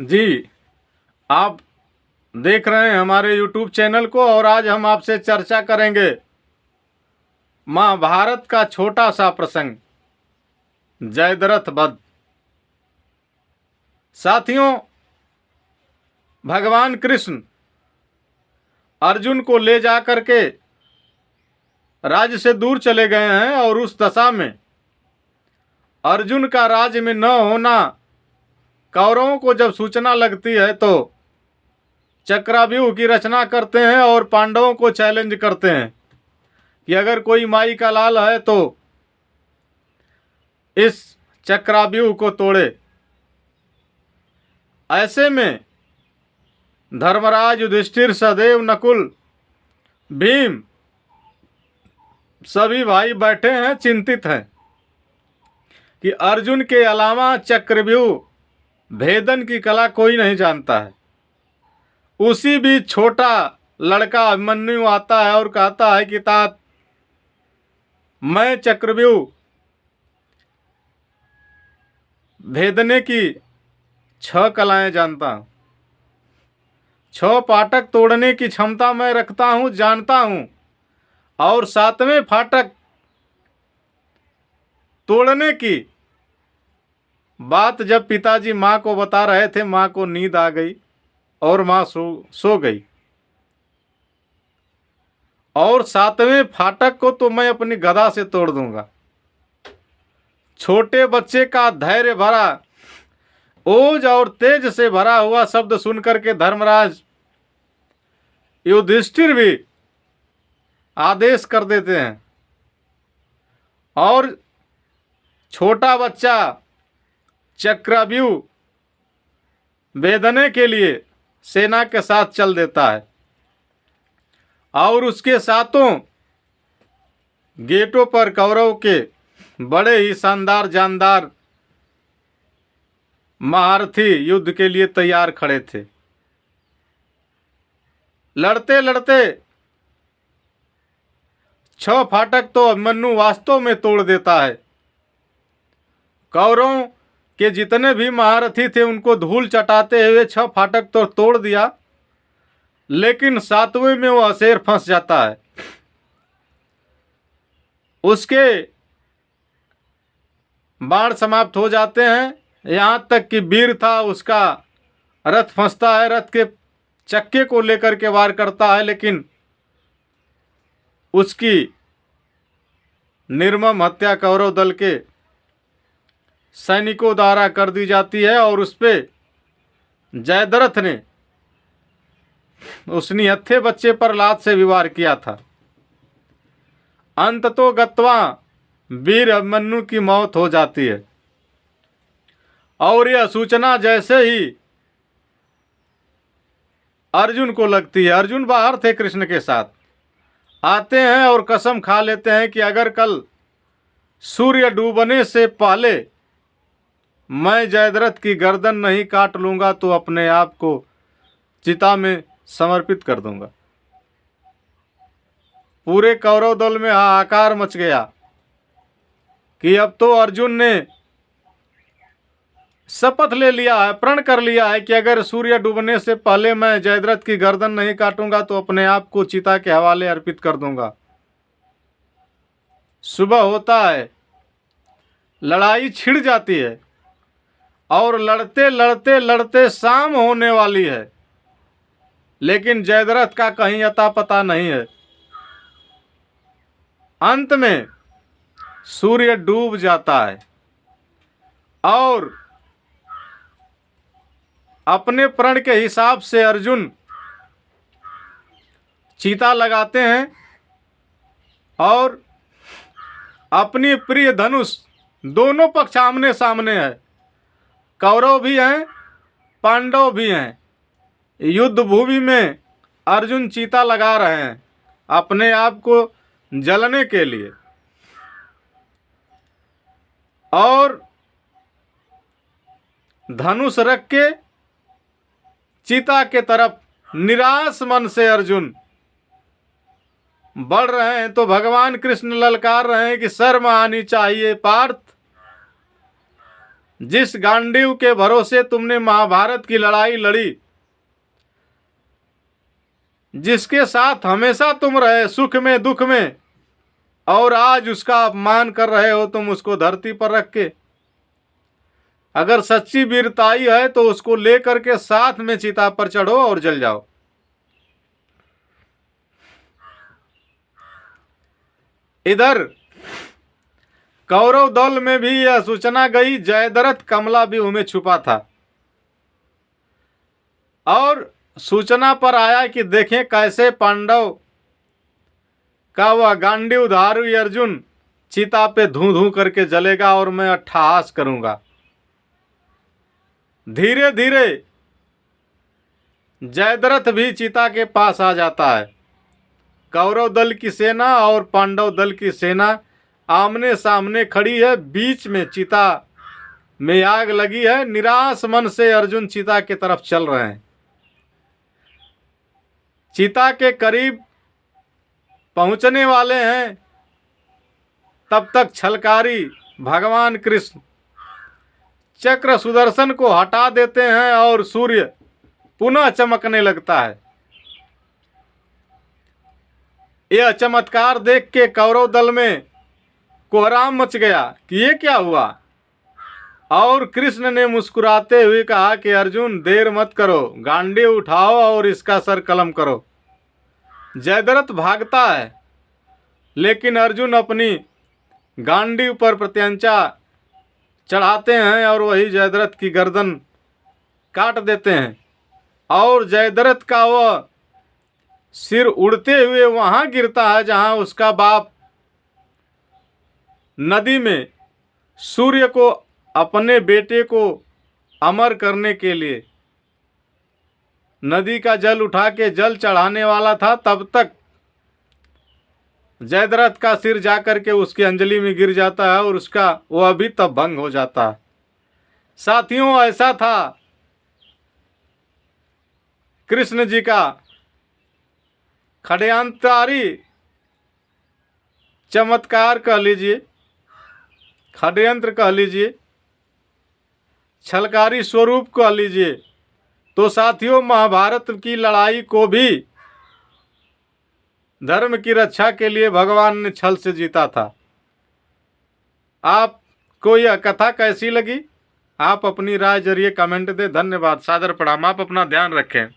जी, आप देख रहे हैं हमारे YouTube चैनल को और आज हम आपसे चर्चा करेंगे महाभारत का छोटा सा प्रसंग, जयद्रथ वध। साथियों, भगवान कृष्ण अर्जुन को ले जा करके राज्य से दूर चले गए हैं और उस दशा में अर्जुन का राज्य में न होना कौरवों को जब सूचना लगती है तो चक्रव्यूह की रचना करते हैं और पांडवों को चैलेंज करते हैं कि अगर कोई माई का लाल है तो इस चक्रव्यूह को तोड़े। ऐसे में धर्मराज, युधिष्ठिर, सहदेव, नकुल, भीम सभी भाई बैठे हैं, चिंतित हैं कि अर्जुन के अलावा चक्रव्यूह भेदन की कला कोई नहीं जानता है। उसी बीच छोटा लड़का अभिमन्यु आता है और कहता है कि तात, मैं चक्रव्यूह भेदने की 6 कलाएं जानता हूं, 6 फाटक तोड़ने की क्षमता मैं रखता हूं, जानता हूं, और 7वें फाटक तोड़ने की बात जब पिताजी माँ को बता रहे थे, माँ को नींद आ गई और माँ सो गई। और 7वें फाटक को तो मैं अपनी गदा से तोड़ दूंगा। छोटे बच्चे का धैर्य भरा, ओज और तेज से भरा हुआ शब्द सुनकर के धर्मराज, युधिष्ठिर भी आदेश कर देते हैं और छोटा बच्चा चक्रव्यूह भेदने के लिए सेना के साथ चल देता है और उसके साथों गेटों पर कौरव के बड़े ही शानदार जानदार महारथी युद्ध के लिए तैयार खड़े थे। लड़ते लड़ते 6 फाटक तो अभिमन्यु वास्तव में तोड़ देता है। कौरवों के जितने भी महारथी थे उनको धूल चटाते हुए 6 फाटक तो तोड़ दिया, लेकिन 7वें में वो अशेर फंस जाता है। उसके बाण समाप्त हो जाते हैं, यहाँ तक कि वीर था उसका रथ फंसता है, रथ के चक्के को लेकर के वार करता है, लेकिन उसकी निर्मम हत्या कौरव दल के सैनिकों द्वारा कर दी जाती है और उस पे जयद्रथ ने उस निहत्थे बच्चे पर लात से विवार किया था। अंततो गत्वा वीर अभिमन्यु की मौत हो जाती है और यह सूचना जैसे ही अर्जुन को लगती है, अर्जुन बाहर थे कृष्ण के साथ, आते हैं और कसम खा लेते हैं कि अगर कल सूर्य डूबने से पहले मैं जयद्रथ की गर्दन नहीं काट लूंगा तो अपने आप को चिता में समर्पित कर दूंगा। पूरे कौरव दल में हाहाकार मच गया कि अब तो अर्जुन ने शपथ ले लिया है, प्रण कर लिया है कि अगर सूर्य डूबने से पहले मैं जयद्रथ की गर्दन नहीं काटूंगा तो अपने आप को चिता के हवाले अर्पित कर दूंगा। सुबह होता है, लड़ाई छिड़ जाती है और लड़ते लड़ते लड़ते शाम होने वाली है, लेकिन जयद्रथ का कहीं अता पता नहीं है। अंत में सूर्य डूब जाता है और अपने प्रण के हिसाब से अर्जुन चीता लगाते हैं और अपनी प्रिय धनुष, दोनों पक्ष आमने सामने है, कौरव भी हैं, पांडव भी हैं। युद्ध भूमि में अर्जुन चीता लगा रहे हैं अपने आप को जलने के लिए और धनुष रख के चीता के तरफ निराश मन से अर्जुन बढ़ रहे हैं तो भगवान कृष्ण ललकार रहे हैं कि शर्म आनी चाहिए पार्थ, जिस गांडीव के भरोसे तुमने महाभारत की लड़ाई लड़ी, जिसके साथ हमेशा तुम रहे सुख में दुख में, और आज उसका अपमान कर रहे हो तुम उसको धरती पर रख के। अगर सच्ची वीरताई है तो उसको लेकर के साथ में चिता पर चढ़ो और जल जाओ। इधर कौरव दल में भी यह सूचना गई, जयद्रथ कमला व्यूह में छुपा था और सूचना पर आया कि देखें कैसे पांडव का वह गांडीव धारी अर्जुन चिता पे धूं धूं करके जलेगा और मैं अट्टहास करूंगा। धीरे धीरे जयद्रथ भी चिता के पास आ जाता है। कौरव दल की सेना और पांडव दल की सेना आमने सामने खड़ी है, बीच में चिता में आग लगी है। निराश मन से अर्जुन चिता की तरफ चल रहे हैं। चिता के करीब पहुंचने वाले हैं, तब तक छलकारी भगवान कृष्ण चक्र सुदर्शन को हटा देते हैं और सूर्य पुनः चमकने लगता है। यह चमत्कार देख के कौरव दल में कोहराम मच गया कि ये क्या हुआ। और कृष्ण ने मुस्कुराते हुए कहा कि अर्जुन देर मत करो, गांडीव उठाओ और इसका सर कलम करो। जयद्रथ भागता है, लेकिन अर्जुन अपनी गांडीव पर प्रत्यंचा चढ़ाते हैं और वही जयद्रथ की गर्दन काट देते हैं और जयद्रथ का वह सिर उड़ते हुए वहां गिरता है जहां उसका बाप नदी में सूर्य को अपने बेटे को अमर करने के लिए नदी का जल उठा के जल चढ़ाने वाला था। तब तक जयद्रथ का सिर जाकर के उसकी अंजलि में गिर जाता है और उसका वह भी तब भंग हो जाता है। साथियों, ऐसा था कृष्ण जी का षड्यंत्री चमत्कार कह लीजिए, षड्यंत्र कह लीजिए, छलकारी स्वरूप कह लीजिए। तो साथियों, महाभारत की लड़ाई को भी धर्म की रक्षा के लिए भगवान ने छल से जीता था। आपको यह कथा कैसी लगी? आप अपनी राय जरिए कमेंट दें। धन्यवाद, सादर प्रणाम। आप अपना ध्यान रखें।